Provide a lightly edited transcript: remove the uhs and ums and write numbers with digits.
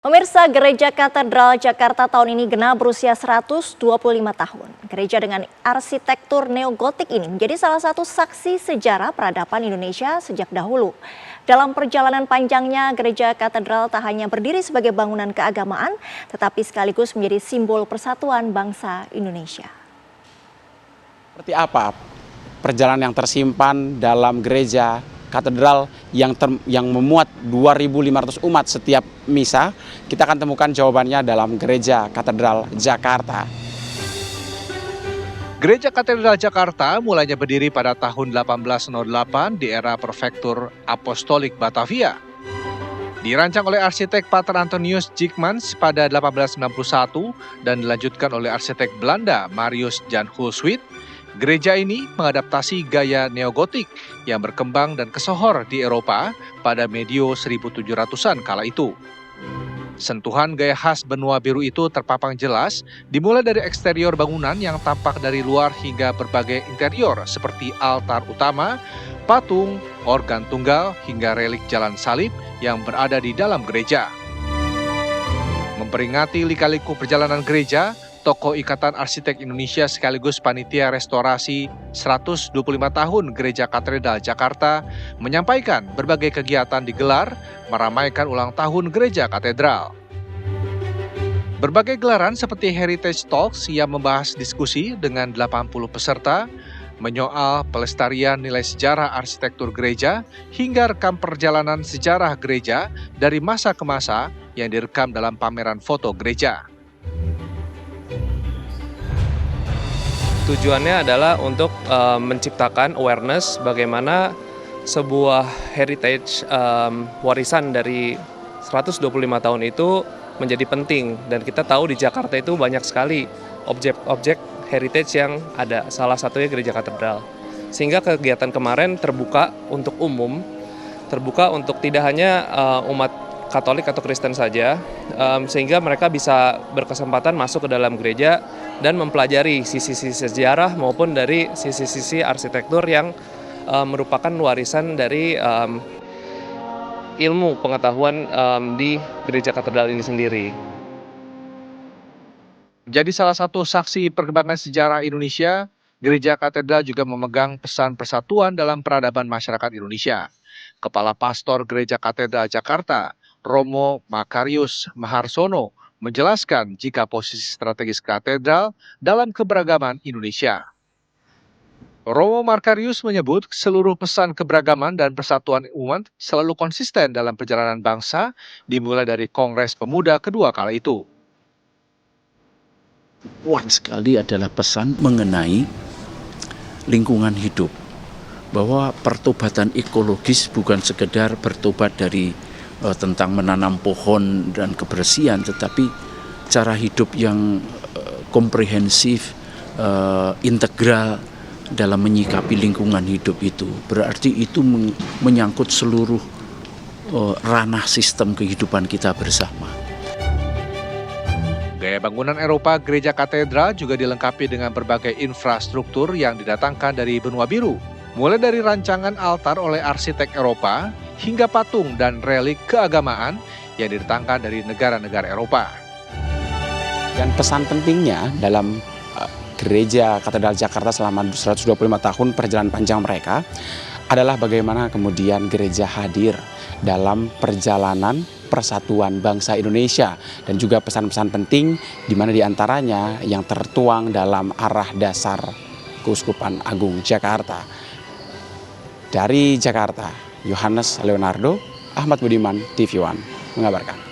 Pemirsa, Gereja Katedral Jakarta tahun ini genap berusia 125 tahun. Gereja dengan arsitektur neogotik ini menjadi salah satu saksi sejarah peradaban Indonesia sejak dahulu. Dalam perjalanan panjangnya, Gereja Katedral tak hanya berdiri sebagai bangunan keagamaan, tetapi sekaligus menjadi simbol persatuan bangsa Indonesia. Seperti apa perjalanan yang tersimpan dalam gereja katedral yang memuat 2.500 umat setiap misa? Kita akan temukan jawabannya dalam Gereja Katedral Jakarta. Gereja Katedral Jakarta mulainya berdiri pada tahun 1808 di era Prefektur Apostolik Batavia. Dirancang oleh arsitek Pater Antonius Jijmans pada 1891 dan dilanjutkan oleh arsitek Belanda Marius Jan Hulswit. Gereja ini mengadaptasi gaya neogotik yang berkembang dan kesohor di Eropa pada medio 1700-an kala itu. Sentuhan gaya khas benua biru itu terpapang jelas, dimulai dari eksterior bangunan yang tampak dari luar hingga berbagai interior seperti altar utama, patung, organ tunggal, hingga relik jalan salib yang berada di dalam gereja. Memperingati lika-liku perjalanan gereja, Tokoh Ikatan Arsitek Indonesia sekaligus panitia restorasi 125 tahun Gereja Katedral Jakarta menyampaikan berbagai kegiatan digelar meramaikan ulang tahun Gereja Katedral. Berbagai gelaran seperti Heritage Talks yang membahas diskusi dengan 80 peserta, menyoal pelestarian nilai sejarah arsitektur gereja, hingga rekam perjalanan sejarah gereja dari masa ke masa yang direkam dalam pameran foto gereja. Tujuannya adalah untuk menciptakan awareness bagaimana sebuah heritage warisan dari 125 tahun itu menjadi penting. Dan kita tahu di Jakarta itu banyak sekali objek-objek heritage yang ada, salah satunya Gereja Katedral. Sehingga kegiatan kemarin terbuka untuk umum, terbuka untuk tidak hanya umat Katolik atau Kristen saja, sehingga mereka bisa berkesempatan masuk ke dalam gereja dan mempelajari sisi-sisi sejarah maupun dari sisi-sisi arsitektur yang merupakan warisan dari ilmu pengetahuan di Gereja Katedral ini sendiri. Jadi salah satu saksi perkembangan sejarah Indonesia, Gereja Katedral juga memegang pesan persatuan dalam peradaban masyarakat Indonesia. Kepala Pastor Gereja Katedral Jakarta, Romo Makarius Maharsono, menjelaskan jika posisi strategis katedral dalam keberagaman Indonesia. Romo Makarius menyebut seluruh pesan keberagaman dan persatuan umat selalu konsisten dalam perjalanan bangsa, dimulai dari Kongres Pemuda kedua kala itu. Kuat sekali adalah pesan mengenai lingkungan hidup, bahwa pertobatan ekologis bukan sekedar bertobat dari tentang menanam pohon dan kebersihan, tetapi cara hidup yang komprehensif, integral dalam menyikapi lingkungan hidup itu. Berarti itu menyangkut seluruh ranah sistem kehidupan kita bersama. Gaya bangunan Eropa Gereja Katedral juga dilengkapi dengan berbagai infrastruktur yang didatangkan dari benua biru. Mulai dari rancangan altar oleh arsitek Eropa, hingga patung dan relik keagamaan yang didatangkan dari negara-negara Eropa. Dan pesan pentingnya dalam Gereja Katedral Jakarta selama 125 tahun perjalanan panjang mereka adalah bagaimana kemudian gereja hadir dalam perjalanan persatuan bangsa Indonesia, dan juga pesan-pesan penting di mana diantaranya yang tertuang dalam arah dasar Keuskupan Agung Jakarta. Dari Jakarta, Yohanes Leonardo, Ahmad Budiman, TV One mengabarkan.